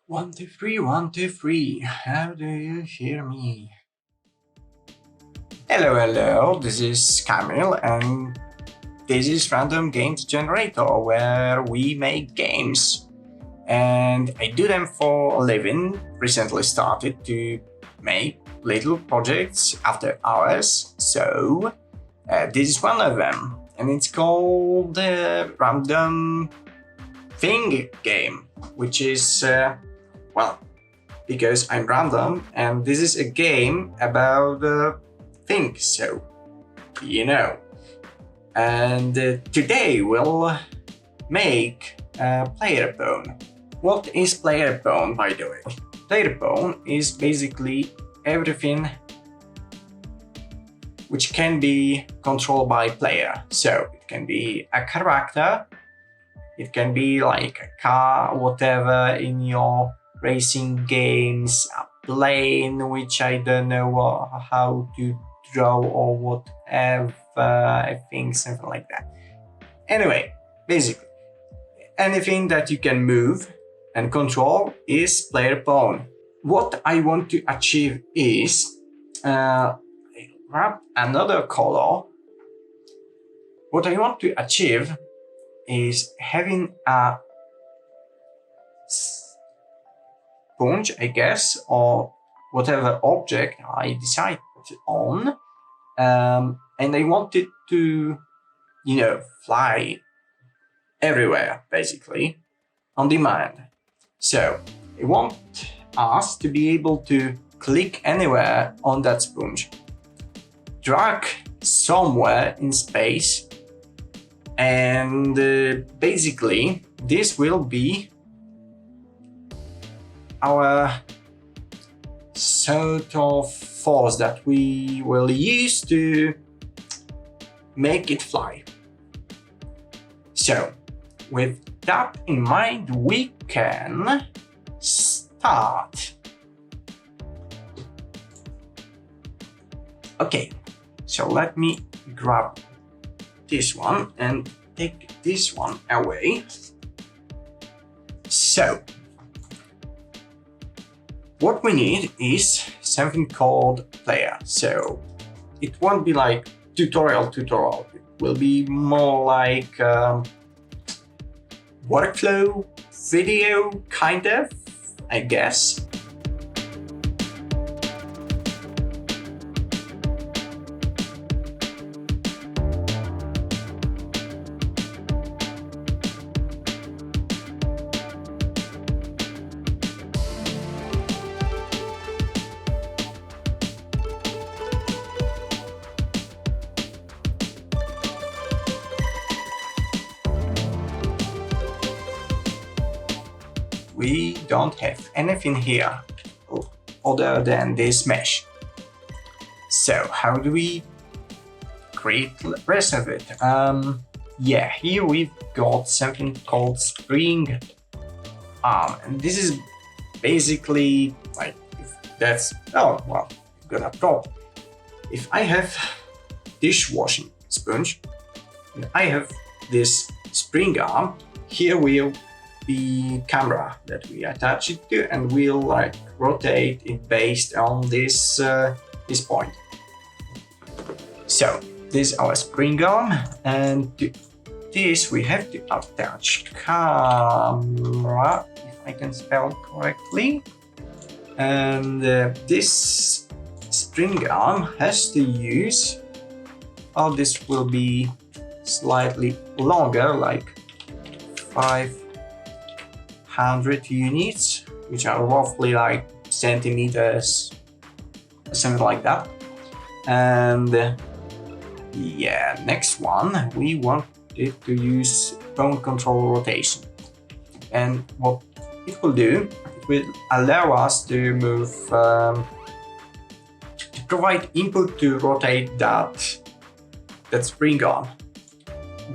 One, two, three, one, two, three. How do you hear me? Hello, this is Kamil, and this is Random Games Generator, where we make games. And I do them for a living. Recently started to make little projects after hours, so this is one of them. And it's called the Random Thing game, which is, because I'm random, and this is a game about things, so you know. And today we'll make a player pawn. What is player pawn, by the way? Player pawn is basically everything which can be controlled by player. So it can be a character, it can be like a car, whatever in your racing games, a plane, which I don't know how to draw or whatever, I think something like that. Anyway, basically, anything that you can move and control is player pawn. What I want to achieve is grab another color. What I want to achieve is having a sponge, I guess, or whatever object I decide on, and I want it to, fly everywhere, basically, on demand. So I want us to be able to click anywhere on that sponge, drag somewhere in space, and basically this will be our sort of force that we will use to make it fly. So with that in mind, we can start. Okay, so let me grab this one and take this one away. So what we need is something called player. So it won't be like tutorial. It will be more like workflow video, kind of, I guess. We don't have anything here other than this mesh. So how do we create the rest of it? Here we've got something called spring arm, and this is basically like, if that's, got a prop. If I have dishwashing sponge and I have this spring arm, here will the camera that we attach it to, and we'll rotate it based on this this point. So this is our spring arm, and to this we have to attach camera, if I can spell correctly, and this spring arm has to use, this will be slightly longer, like 500 units, which are roughly like centimeters, something like that. And next one, we want it to use pawn control rotation. And what it will do, it will allow us to move, to provide input to rotate that spring arm.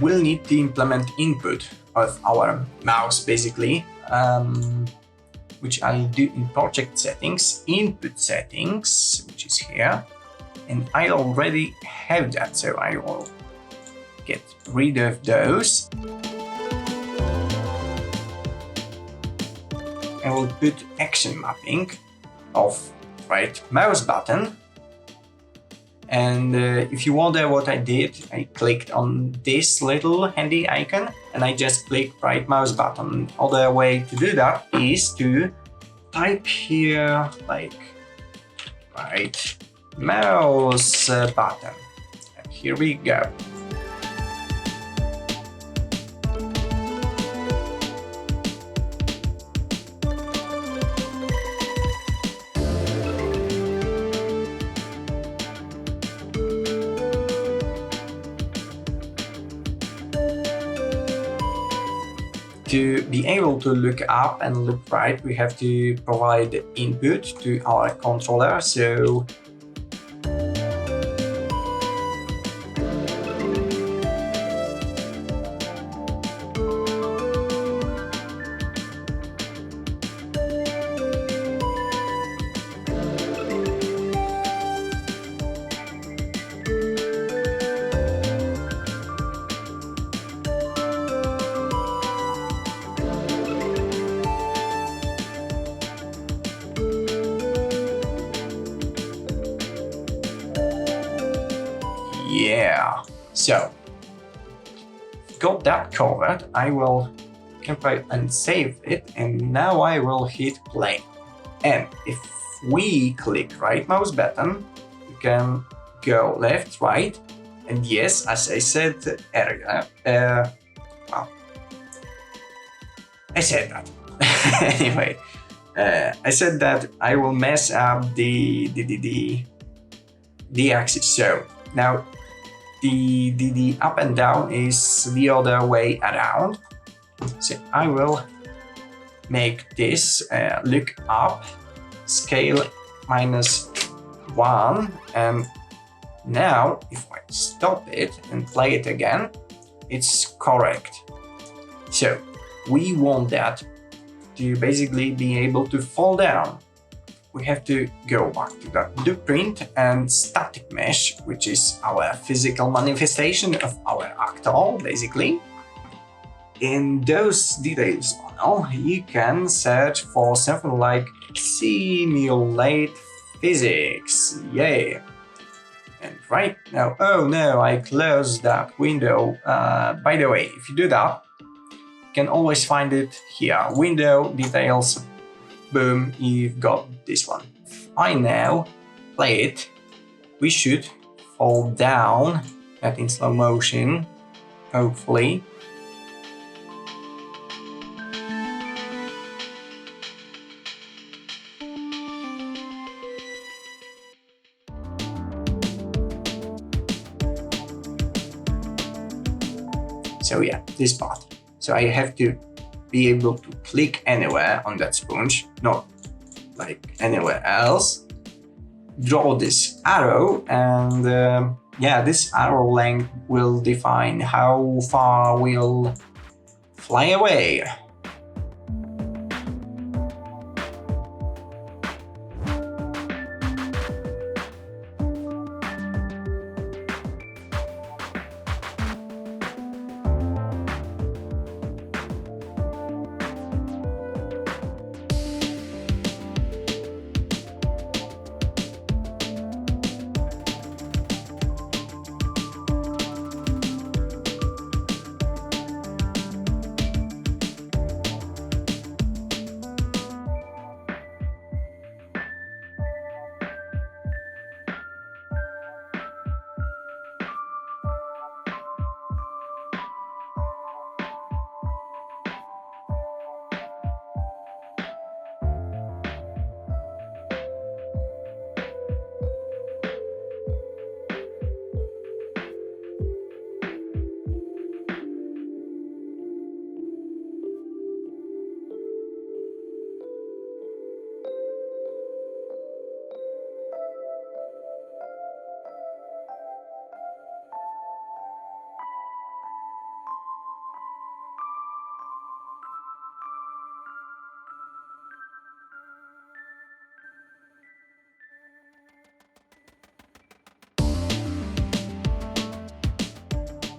We'll need to implement input of our mouse, basically, which I'll do in project settings, input settings, which is here, and I already have that, so I will get rid of those. I will put action mapping of right mouse button. And if you wonder what I did, I clicked on this little handy icon and I just clicked right mouse button. Other way to do that is to type here like right mouse button. And here we go. To be able to look up and look right, we have to provide input to our controller. So yeah, so got that covered. I will compile and save it, and now I will hit play. And if we click right mouse button, you can go left, right, and yes, as I said earlier, well, I said that. Anyway, I said that I will mess up the axis. So now the up and down is the other way around. So I will make this look up, scale -1, and now if I stop it and play it again, it's correct. So we want that to basically be able to fall down. We have to go back to the blueprint and static mesh, which is our physical manifestation of our actor, basically. In those details panel, you can search for something like simulate physics. Yay! And right now, oh no, I closed that window. By the way, if you do that, you can always find it here. Window details. Boom, you've got this one. If I now play it, we should fall down, that in slow motion, hopefully. So yeah, this part. So I have to be able to click anywhere on that sponge, not like anywhere else. Draw this arrow, and yeah, this arrow length will define how far we'll fly away.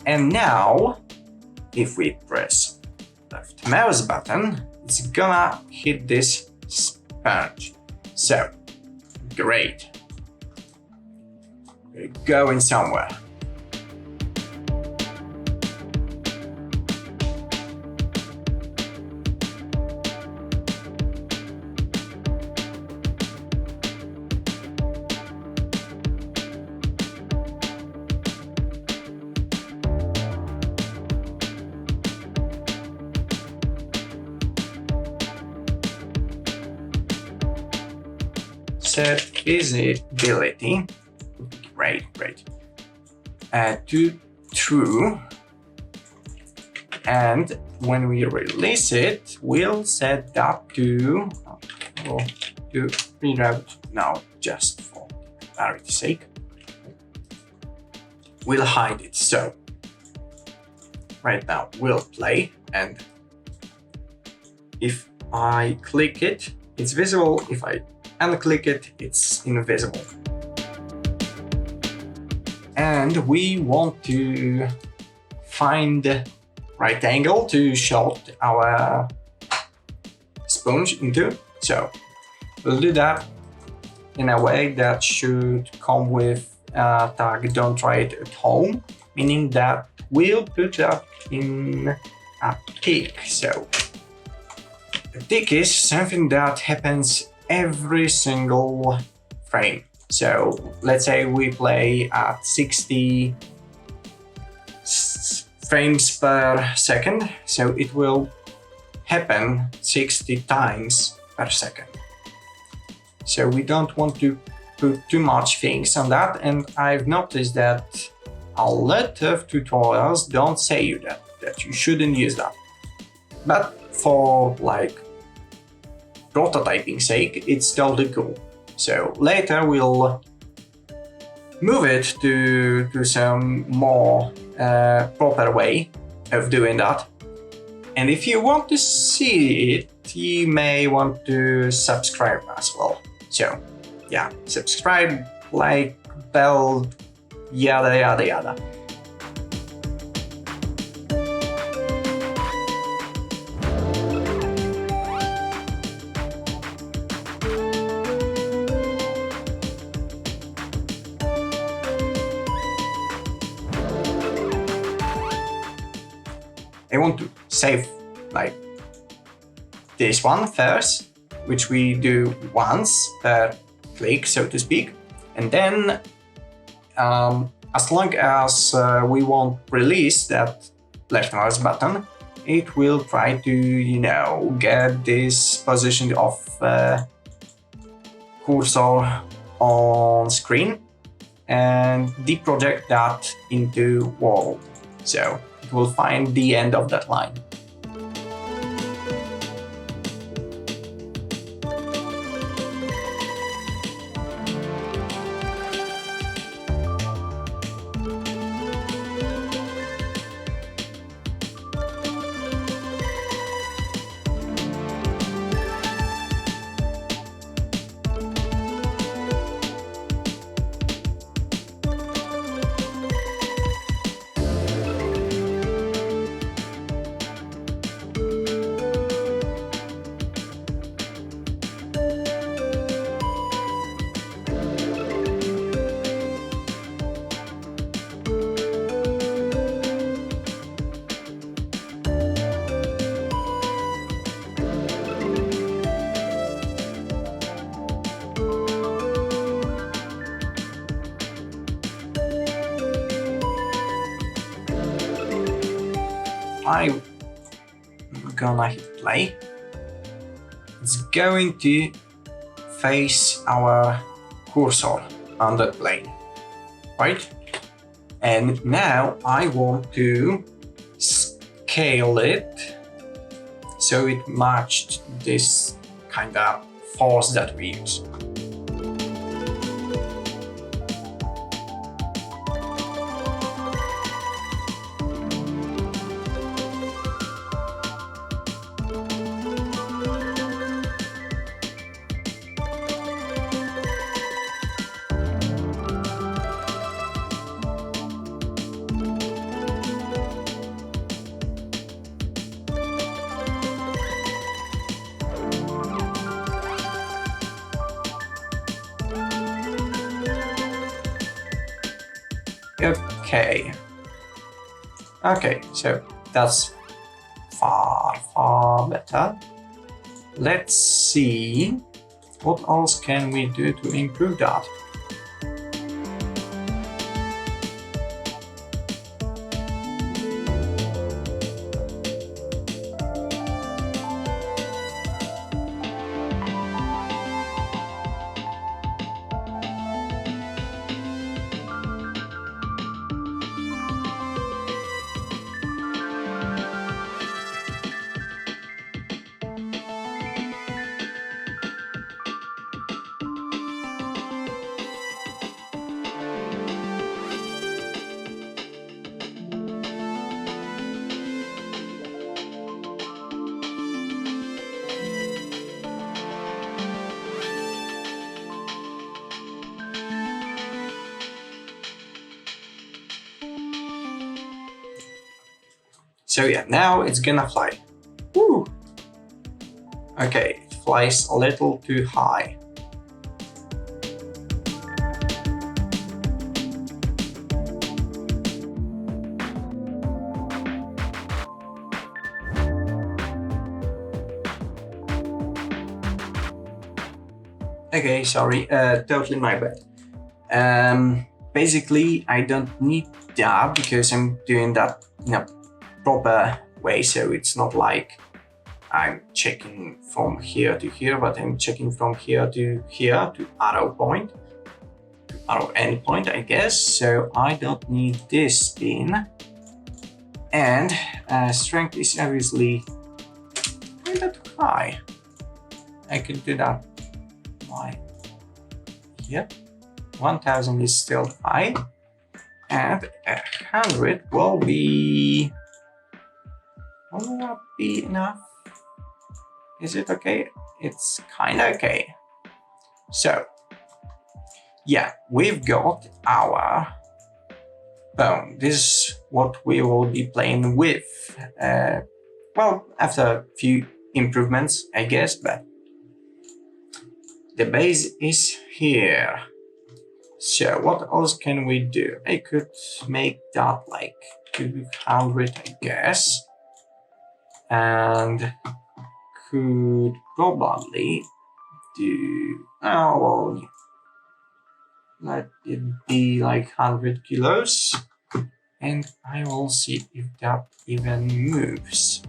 And now, if we press left mouse button, it's gonna hit this sponge. So, great. We're going somewhere. Set visibility, great, to true, and when we release it, we'll set that to reroute now, just for clarity's sake. We'll hide it, so right now we'll play, and if I click it, it's visible. If I unclick it, it's invisible. And we want to find the right angle to shot our sponge into. So we'll do that in a way that should come with a tag "don't try it at home," meaning that we'll put that in a tick. So a tick is something that happens every single frame. So let's say we play at 60 frames per second, so it will happen 60 times per second. So we don't want to put too much things on that, and I've noticed that a lot of tutorials don't say you that you shouldn't use that. But for like prototyping sake, it's totally cool. So later we'll move it to some more proper way of doing that. And if you want to see it, you may want to subscribe as well. So yeah, subscribe, like, bell, yada yada yada. I want to save like this one first, which we do once per click, so to speak. And then as long as we won't release that left mouse button, it will try to, you know, get this position of cursor on screen and deproject that into world. So it will find the end of that line. I'm gonna hit play. It's going to face our cursor on the plane, right? And now I want to scale it so it matched this kind of force that we use. Okay. Okay, so that's far better. Let's see what else can we do to improve that. So yeah, now it's gonna fly. Woo! Okay, it flies a little too high. Okay, sorry, totally my bad. Basically, I don't need that because I'm doing that in a proper way, so it's not like I'm checking from here to here, but I'm checking from here to arrow point, to arrow endpoint, I guess. So I don't need this spin. And strength is obviously kind of high. I could do that. Why? Yep. 1000 is still high. And 100 will be... Will that be enough? Is it okay? It's kind of okay. So, yeah, we've got our bone. This is what we will be playing with. Well, after a few improvements, I guess, but the base is here. So what else can we do? I could make that like 200, I guess. And could probably do, well, let it be like 100 kilos. And I will see if that even moves.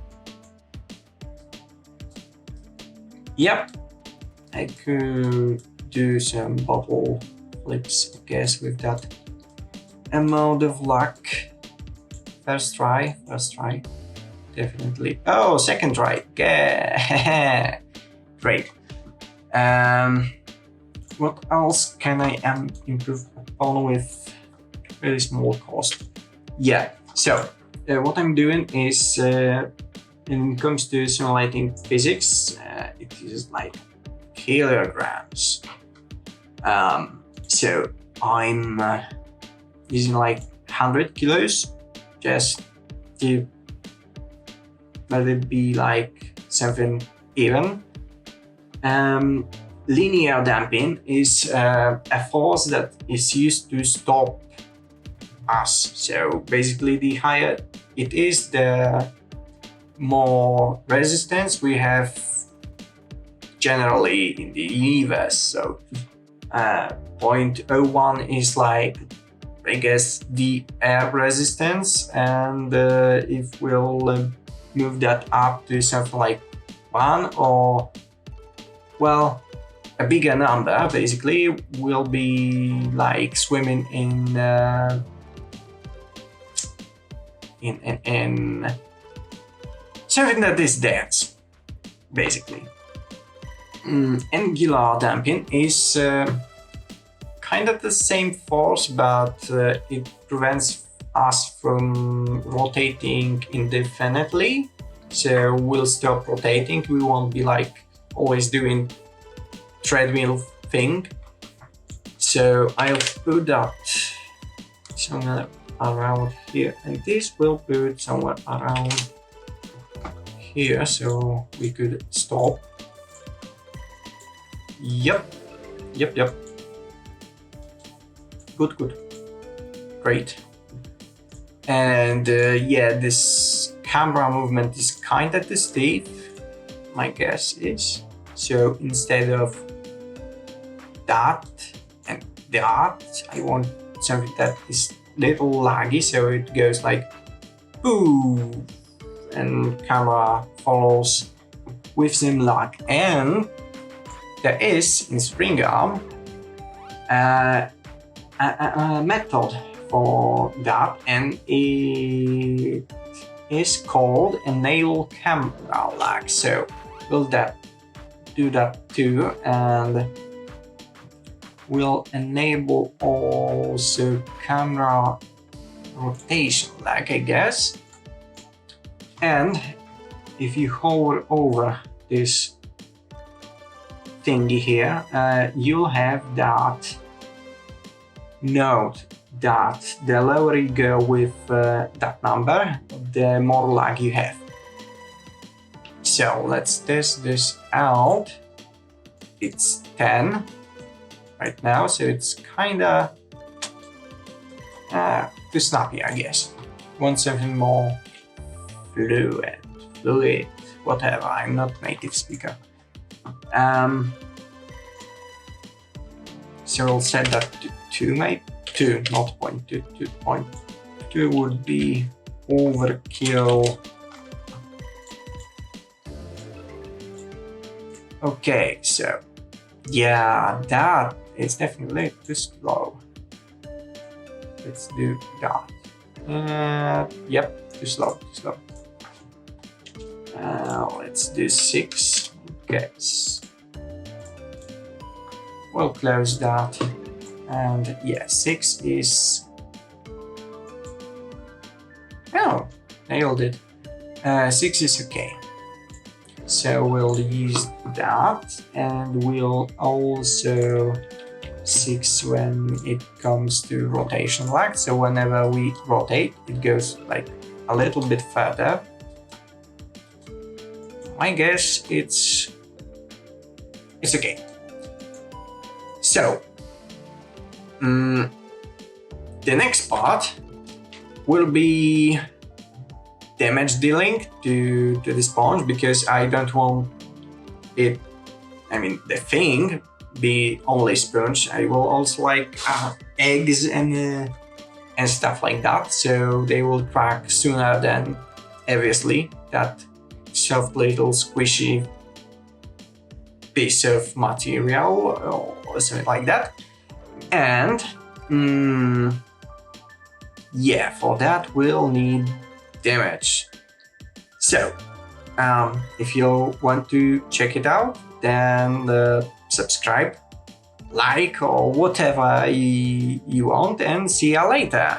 Yep, I could do some bubble flips, I guess, with that amount of luck. First try, definitely. Oh, second try, yeah. Great. What else can I improve upon with really small cost? Yeah, so what I'm doing is, when it comes to simulating physics, it is like kilograms. So I'm using like 100 kilos just to let it be like something even. Linear damping is a force that is used to stop us. So basically, the higher it is, the more resistance we have generally in the universe. So 0.01 is like, I guess, the air resistance, and if we'll move that up to something like 1, or, well, a bigger number, basically, will be like swimming in something that is dense, basically. Angular damping is kind of the same force, but it prevents us from rotating indefinitely. So we'll stop rotating. We won't be like always doing treadmill thing. So I'll put that somewhere around here, and this will put somewhere around here, so we could stop. Yep. Good. Great. And yeah, this camera movement is kind of stiff, my guess is. So instead of that and that, I want something that is little laggy, so it goes like boo, and camera follows with some lag. And there is in Spring Arm a method for that, and it is called enable camera lag. So we'll do that too, and we'll enable also camera rotation lag, I guess. And if you hover over this thingy here, you'll have that note that the lower you go with that number, the more lag you have. So let's test this out. It's 10 right now, so it's kinda too snappy, I guess. Want something more fluid, whatever. I'm not native speaker. So we'll set that to 2, maybe 2, not 0.2. 2.2 would be overkill. Okay, so yeah, that is definitely too slow. Let's do that. Yep, too slow. Let's do 6. Okay. We'll close that. And yeah, 6 is... Oh, nailed it. 6 is okay. So we'll use that, and we'll also 6 when it comes to rotation lag. So whenever we rotate, it goes like a little bit further. I guess it's okay. So the next part will be damage dealing to the sponge, because I don't want it, the thing, be only sponge. I will also like eggs and stuff like that, so they will crack sooner than obviously that soft little squishy piece of material or something like that. And yeah, for that we'll need damage. So if you want to check it out, then subscribe, like, or whatever you want, and see you later.